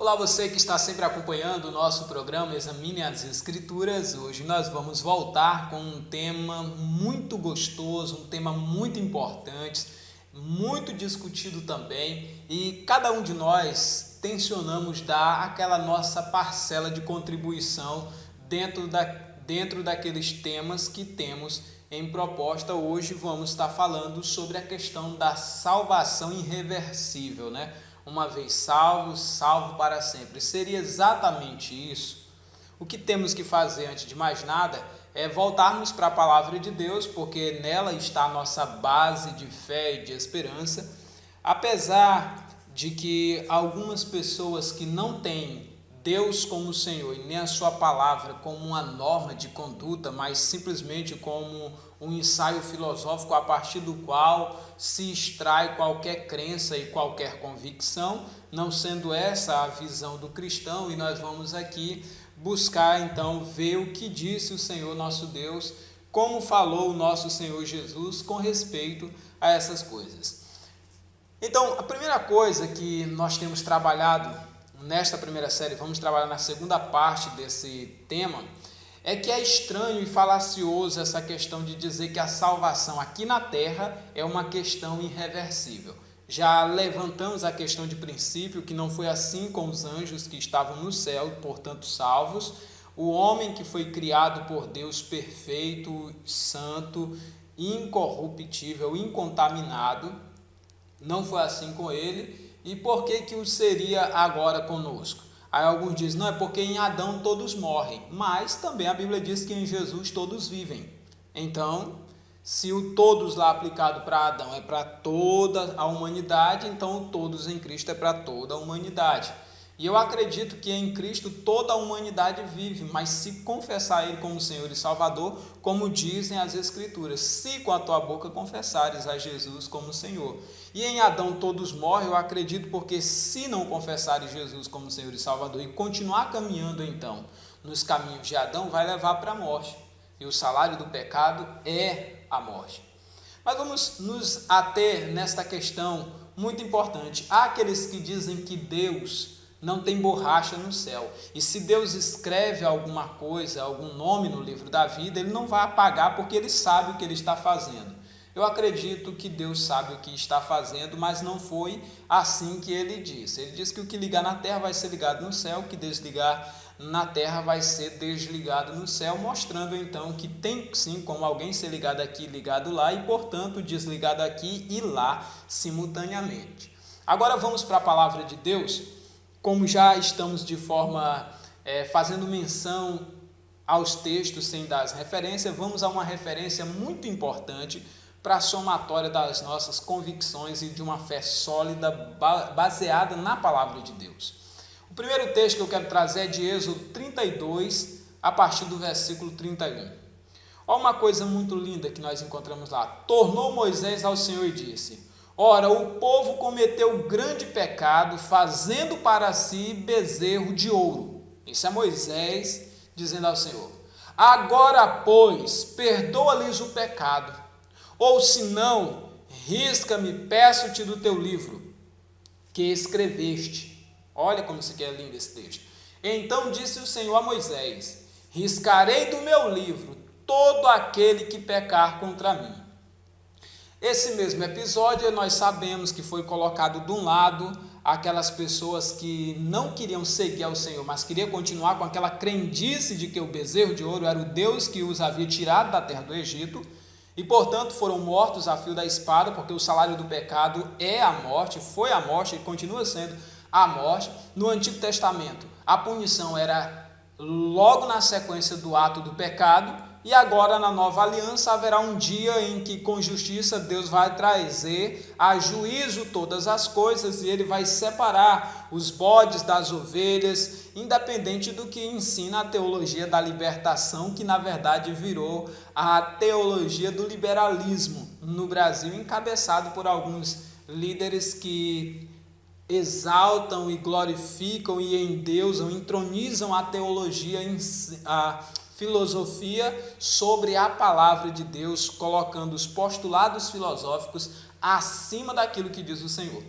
Olá, você que está sempre acompanhando o nosso programa Examine as Escrituras. Hoje nós vamos voltar com um tema muito gostoso, um tema muito importante, muito discutido também, e cada um de nós tensionamos dar aquela nossa parcela de contribuição dentro daqueles temas que temos em proposta. Hoje vamos estar falando sobre a questão da salvação irreversível, né? Uma vez salvo, salvo para sempre. Seria exatamente isso. O que temos que fazer antes de mais nada é voltarmos para a palavra de Deus, porque nela está a nossa base de fé e de esperança. Apesar de que algumas pessoas que não têm Deus como Senhor e nem a sua palavra como uma norma de conduta, mas simplesmente como um ensaio filosófico a partir do qual se extrai qualquer crença e qualquer convicção, não sendo essa a visão do cristão, e nós vamos aqui buscar então ver o que disse o Senhor nosso Deus, como falou o nosso Senhor Jesus com respeito a essas coisas. Então, a primeira coisa que nós temos trabalhado nesta primeira série, vamos trabalhar na segunda parte desse tema, é que é estranho e falacioso essa questão de dizer que a salvação aqui na terra é uma questão irreversível. Já levantamos a questão de princípio, que não foi assim com os anjos que estavam no céu, portanto salvos. O homem que foi criado por Deus perfeito, santo, incorruptível, incontaminado, não foi assim com ele. E por que o seria agora conosco? Aí alguns dizem, não, é porque em Adão todos morrem, mas também a Bíblia diz que em Jesus todos vivem. Então, se o todos lá aplicado para Adão é para toda a humanidade, então o todos em Cristo é para toda a humanidade. E eu acredito que em Cristo toda a humanidade vive, mas se confessar Ele como Senhor e Salvador, como dizem as Escrituras, se com a tua boca confessares a Jesus como Senhor. E em Adão todos morrem, eu acredito, porque se não confessares Jesus como Senhor e Salvador e continuar caminhando então nos caminhos de Adão, vai levar para a morte. E o salário do pecado é a morte. Mas vamos nos ater nesta questão muito importante. Há aqueles que dizem que Deus não tem borracha no céu. E se Deus escreve alguma coisa, algum nome no livro da vida, Ele não vai apagar porque Ele sabe o que Ele está fazendo. Eu acredito que Deus sabe o que está fazendo, mas não foi assim que Ele disse. Ele disse que o que ligar na terra vai ser ligado no céu, o que desligar na terra vai ser desligado no céu, mostrando então que tem sim como alguém ser ligado aqui e ligado lá, e portanto desligado aqui e lá simultaneamente. Agora vamos para a palavra de Deus. Como já estamos de forma fazendo menção aos textos sem dar as referências, vamos a uma referência muito importante para a somatória das nossas convicções e de uma fé sólida baseada na palavra de Deus. O primeiro texto que eu quero trazer é de Êxodo 32, a partir do versículo 31. Olha uma coisa muito linda que nós encontramos lá. Tornou Moisés ao Senhor e disse: ora, o povo cometeu grande pecado, fazendo para si bezerro de ouro. Isso é Moisés dizendo ao Senhor: agora, pois, perdoa-lhes o pecado, ou se não, risca-me, peço-te do teu livro, que escreveste. Olha como isso aqui é lindo esse texto. Então disse o Senhor a Moisés: riscarei do meu livro todo aquele que pecar contra mim. Esse mesmo episódio nós sabemos que foi colocado de um lado aquelas pessoas que não queriam seguir ao Senhor, mas queriam continuar com aquela crendice de que o bezerro de ouro era o Deus que os havia tirado da terra do Egito, e portanto foram mortos a fio da espada, porque o salário do pecado é a morte, foi a morte e continua sendo a morte. No Antigo Testamento a punição era logo na sequência do ato do pecado, e agora na nova aliança haverá um dia em que com justiça Deus vai trazer a juízo todas as coisas, e Ele vai separar os bodes das ovelhas, independente do que ensina a teologia da libertação, que na verdade virou a teologia do liberalismo no Brasil, encabeçado por alguns líderes que exaltam e glorificam e endeusam, entronizam a teologia, a filosofia sobre a palavra de Deus, colocando os postulados filosóficos acima daquilo que diz o Senhor.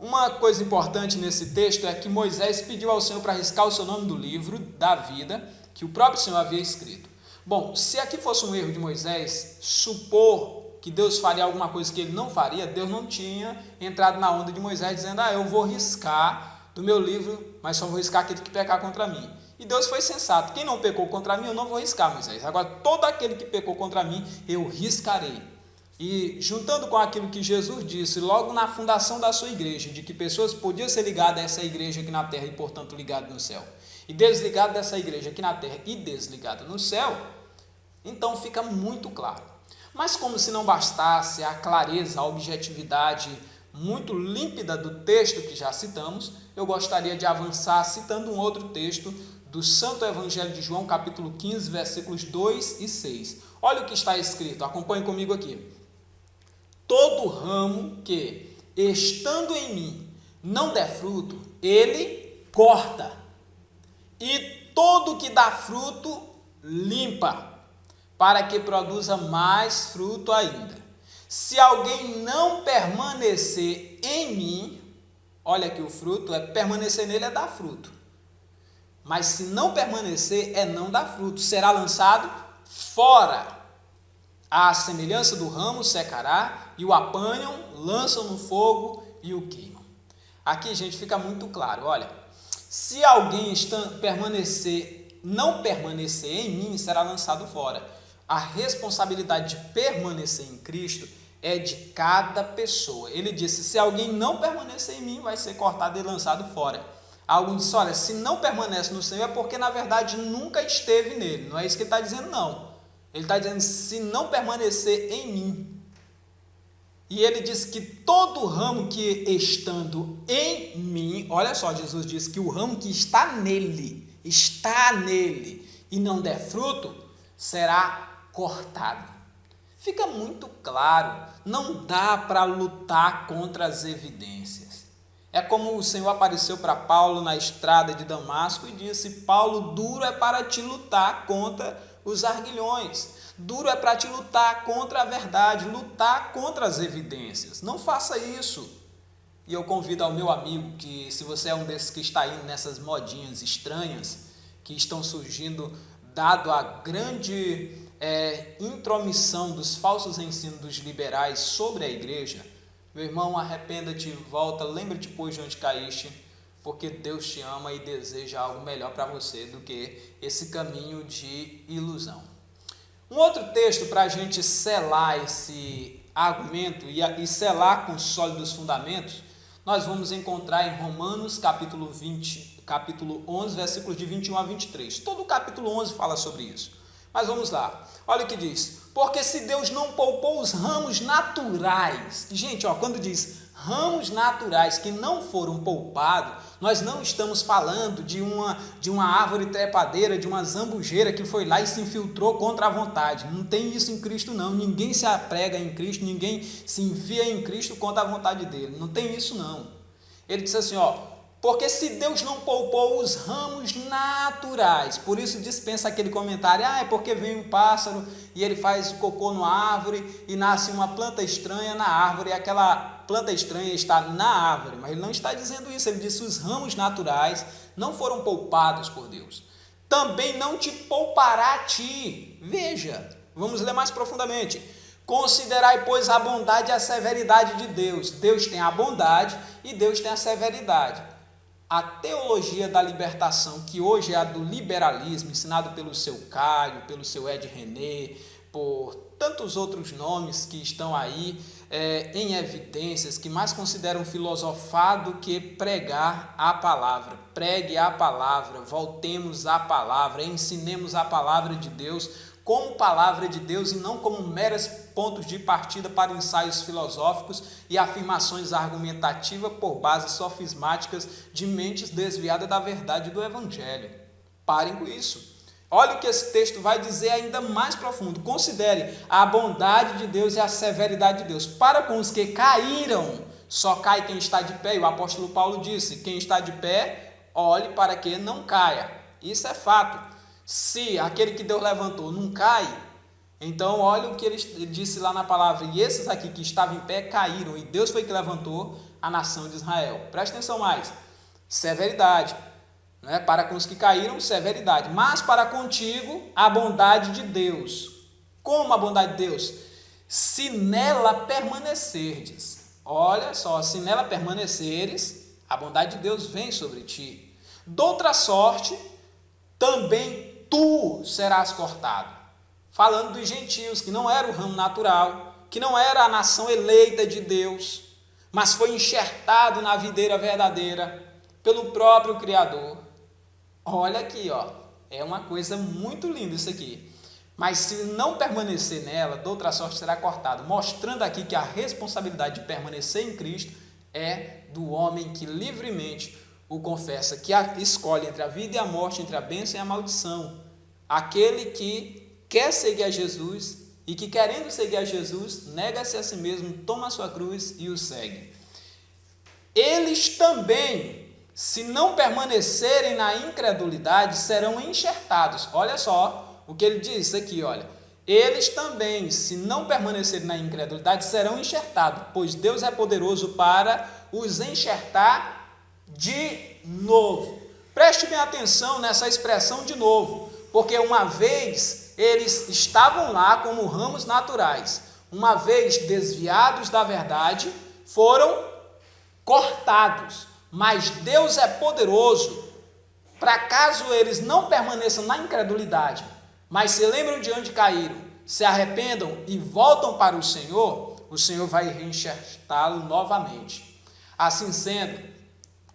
Uma coisa importante nesse texto é que Moisés pediu ao Senhor para riscar o seu nome do livro da vida, que o próprio Senhor havia escrito. Bom, se aqui fosse um erro de Moisés, supor que Deus faria alguma coisa que ele não faria, Deus não tinha entrado na onda de Moisés dizendo, eu vou riscar do meu livro, mas só vou riscar aquele que pecar contra mim. E Deus foi sensato, quem não pecou contra mim, eu não vou riscar, Moisés. Agora, todo aquele que pecou contra mim, eu riscarei. E juntando com aquilo que Jesus disse logo na fundação da sua igreja, de que pessoas podiam ser ligadas a essa igreja aqui na terra e, portanto, ligadas no céu, e desligadas dessa igreja aqui na terra e desligadas no céu, então fica muito claro. Mas como se não bastasse a clareza, a objetividade muito límpida do texto que já citamos, eu gostaria de avançar citando um outro texto do Santo Evangelho de João, capítulo 15, versículos 2 e 6. Olha o que está escrito, acompanhe comigo aqui. Todo ramo que, estando em mim, não der fruto, ele corta, e todo que dá fruto, limpa, para que produza mais fruto ainda. Se alguém não permanecer em mim, olha que o fruto, permanecer nele é dar fruto. Mas se não permanecer, é não dar fruto, será lançado fora. A semelhança do ramo secará, e o apanham, lançam no fogo e o queimam. Aqui, gente, fica muito claro, olha, se alguém não permanecer em mim, será lançado fora. A responsabilidade de permanecer em Cristo é de cada pessoa. Ele disse, se alguém não permanecer em mim, vai ser cortado e lançado fora. Alguns dizem, olha, se não permanece no Senhor é porque na verdade nunca esteve nele. Não é isso que ele está dizendo, não. Ele está dizendo, se não permanecer em mim. E ele diz que todo ramo que estando em mim, olha só, Jesus diz que o ramo que está nele, e não der fruto, será cortado. Fica muito claro, não dá para lutar contra as evidências. É como o Senhor apareceu para Paulo na estrada de Damasco e disse, Paulo, duro é para te lutar contra os arguilhões. Duro é para te lutar contra a verdade, lutar contra as evidências. Não faça isso. E eu convido ao meu amigo que, se você é um desses que está indo nessas modinhas estranhas, que estão surgindo, dado a grande intromissão dos falsos ensinos dos liberais sobre a igreja, meu irmão, arrependa-te, volta, lembra-te, pois, de onde caíste, porque Deus te ama e deseja algo melhor para você do que esse caminho de ilusão. Um outro texto para a gente selar esse argumento e selar com sólidos fundamentos, nós vamos encontrar em Romanos capítulo 11, versículos de 21 a 23. Todo o capítulo 11 fala sobre isso. Mas vamos lá. Olha o que diz. Porque se Deus não poupou os ramos naturais, gente, quando diz ramos naturais que não foram poupados, nós não estamos falando de uma árvore trepadeira, de uma zambujeira que foi lá e se infiltrou contra a vontade. Não tem isso em Cristo, não. Ninguém se aprega em Cristo, ninguém se enfia em Cristo contra a vontade dele. Não tem isso, não. Ele diz assim, porque se Deus não poupou os ramos naturais, por isso dispensa aquele comentário, é porque vem um pássaro e ele faz o cocô numa árvore e nasce uma planta estranha na árvore e aquela planta estranha está na árvore. Mas ele não está dizendo isso, ele disse os ramos naturais não foram poupados por Deus. Também não te poupará a ti. Veja, vamos ler mais profundamente. Considerai, pois, a bondade e a severidade de Deus. Deus tem a bondade e Deus tem a severidade. A teologia da libertação, que hoje é a do liberalismo, ensinado pelo seu Caio, pelo seu Ed René, por tantos outros nomes que estão aí em evidências, que mais consideram filosofar do que pregar a palavra. Pregue a palavra, voltemos à palavra, ensinemos a palavra de Deus como palavra de Deus e não como meros pontos de partida para ensaios filosóficos e afirmações argumentativas por bases sofismáticas de mentes desviadas da verdade do Evangelho. Parem com isso. Olha o que esse texto vai dizer ainda mais profundo. Considere a bondade de Deus e a severidade de Deus. Para com os que caíram, só cai quem está de pé. E o apóstolo Paulo disse, quem está de pé, olhe para que não caia. Isso é fato. Se aquele que Deus levantou não cai, então olha o que ele disse lá na palavra, e esses aqui que estavam em pé caíram, e Deus foi que levantou a nação de Israel. Presta atenção mais. Severidade. Né? Para com os que caíram, severidade. Mas para contigo, a bondade de Deus. Como a bondade de Deus? Se nela permanecerdes. Olha só, se nela permaneceres, a bondade de Deus vem sobre ti. Doutra sorte, também tu serás cortado. Falando dos gentios, que não era o ramo natural, que não era a nação eleita de Deus, mas foi enxertado na videira verdadeira pelo próprio Criador. Olha aqui, ó, é uma coisa muito linda isso aqui. Mas se não permanecer nela, doutra sorte será cortado, mostrando aqui que a responsabilidade de permanecer em Cristo é do homem que livremente o confessa, que escolhe entre a vida e a morte, entre a bênção e a maldição. Aquele que quer seguir a Jesus e que, querendo seguir a Jesus, nega-se a si mesmo, toma a sua cruz e o segue. Eles também, se não permanecerem na incredulidade, serão enxertados. Olha só o que ele diz aqui, olha. Eles também, se não permanecerem na incredulidade, serão enxertados, pois Deus é poderoso para os enxertar de novo. Preste bem atenção nessa expressão de novo, porque uma vez eles estavam lá como ramos naturais, uma vez desviados da verdade, foram cortados, mas Deus é poderoso para, caso eles não permaneçam na incredulidade, mas se lembram de onde caíram, se arrependam e voltam para o Senhor vai reenxertá-lo novamente. Assim sendo,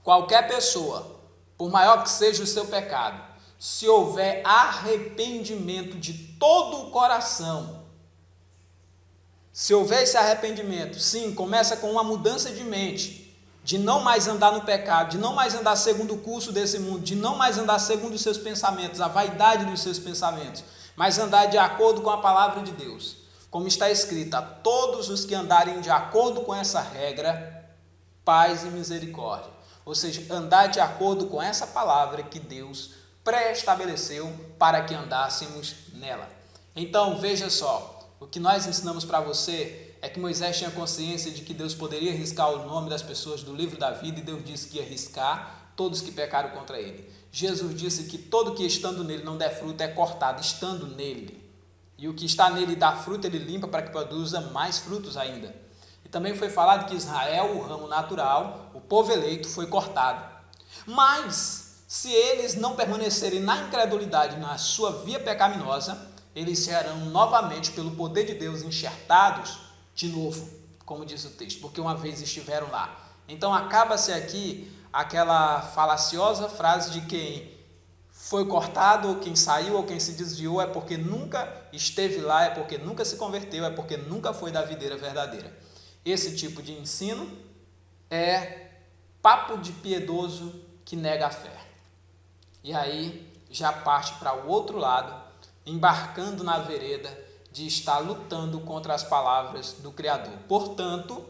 qualquer pessoa, por maior que seja o seu pecado, se houver arrependimento de todo o coração, se houver esse arrependimento, sim, começa com uma mudança de mente, de não mais andar no pecado, de não mais andar segundo o curso desse mundo, de não mais andar segundo os seus pensamentos, a vaidade dos seus pensamentos, mas andar de acordo com a palavra de Deus. Como está escrito, a todos os que andarem de acordo com essa regra, paz e misericórdia. Ou seja, andar de acordo com essa palavra que Deus pré-estabeleceu para que andássemos nela. Então, veja só, o que nós ensinamos para você é que Moisés tinha consciência de que Deus poderia riscar o nome das pessoas do livro da vida, e Deus disse que ia riscar todos que pecaram contra ele. Jesus disse que todo que estando nele não der fruto é cortado, estando nele. E o que está nele dá fruto, ele limpa para que produza mais frutos ainda. E também foi falado que Israel, o ramo natural, o povo eleito, foi cortado. Mas, se eles não permanecerem na incredulidade, na sua via pecaminosa, eles serão novamente, pelo poder de Deus, enxertados de novo, como diz o texto, porque uma vez estiveram lá. Então acaba-se aqui aquela falaciosa frase de quem foi cortado, ou quem saiu, ou quem se desviou, é porque nunca esteve lá, é porque nunca se converteu, é porque nunca foi da videira verdadeira. Esse tipo de ensino é papo de piedoso que nega a fé. E aí já parte para o outro lado, embarcando na vereda de estar lutando contra as palavras do Criador. Portanto,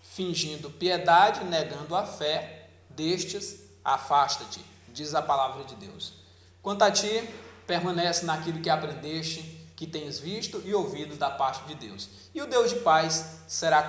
fingindo piedade, negando a fé, destes, afasta-te, diz a palavra de Deus. Quanto a ti, permanece naquilo que aprendeste, que tens visto e ouvido da parte de Deus. E o Deus de paz será